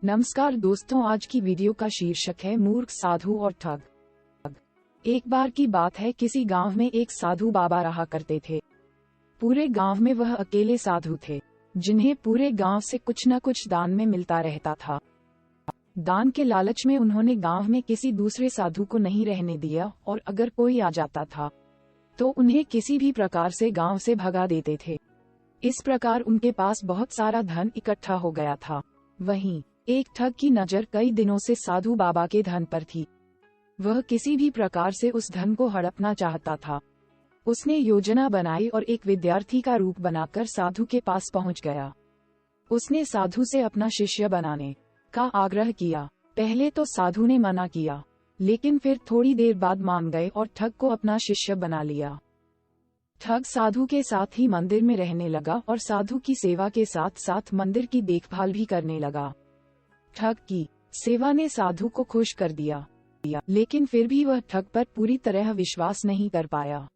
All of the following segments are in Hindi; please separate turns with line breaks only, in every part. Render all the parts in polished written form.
नमस्कार दोस्तों, आज की वीडियो का शीर्षक है मूर्ख, साधु और ठग। एक बार की बात है, किसी गांव में एक साधु बाबा रहा करते थे। पूरे गांव में वह अकेले साधु थे जिन्हें पूरे गांव से कुछ न कुछ दान में मिलता रहता था। दान के लालच में उन्होंने गांव में किसी दूसरे साधु को नहीं रहने दिया और अगर कोई आ जाता था तो उन्हें किसी भी प्रकार से गांव से भगा देते थे। इस प्रकार उनके पास बहुत सारा धन इकट्ठा हो गया था। वहीं एक ठग की नजर कई दिनों से साधु बाबा के धन पर थी। वह किसी भी प्रकार से उस धन को हड़पना चाहता था। उसने योजना बनाई और एक विद्यार्थी का रूप बनाकर साधु के पास पहुंच गया। उसने साधु से अपना शिष्य बनाने का आग्रह किया। पहले तो साधु ने मना किया, लेकिन फिर थोड़ी देर बाद मान गए और ठग को अपना शिष्य बना लिया। ठग साधु के साथ ही मंदिर में रहने लगा और साधु की सेवा के साथ साथ मंदिर की देखभाल भी करने लगा। ठग की सेवा ने साधु को खुश कर दिया, लेकिन फिर भी वह ठग पर पूरी तरह विश्वास नहीं कर पाया।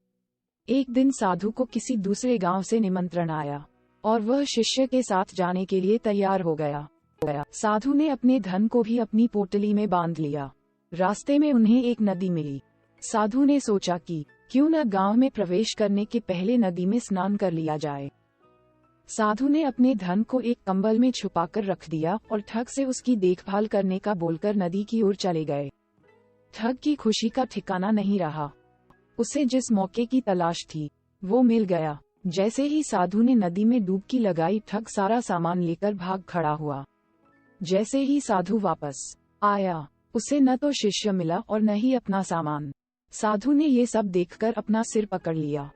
एक दिन साधु को किसी दूसरे गांव से निमंत्रण आया और वह शिष्य के साथ जाने के लिए तैयार हो गया। साधु ने अपने धन को भी अपनी पोटली में बांध लिया। रास्ते में उन्हें एक नदी मिली। साधु ने सोचा कि क्यों न गांव में प्रवेश करने के पहले नदी में स्नान कर लिया जाए। साधु ने अपने धन को एक कंबल में छुपाकर रख दिया और ठग से उसकी देखभाल करने का बोलकर नदी की ओर चले गए। ठग की खुशी का ठिकाना नहीं रहा। उसे जिस मौके की तलाश थी वो मिल गया। जैसे ही साधु ने नदी में डुबकी लगाई, ठग सारा सामान लेकर भाग खड़ा हुआ। जैसे ही साधु वापस आया, उसे न तो शिष्य मिला और न ही अपना सामान। साधु ने ये सब देखकर अपना सिर पकड़ लिया।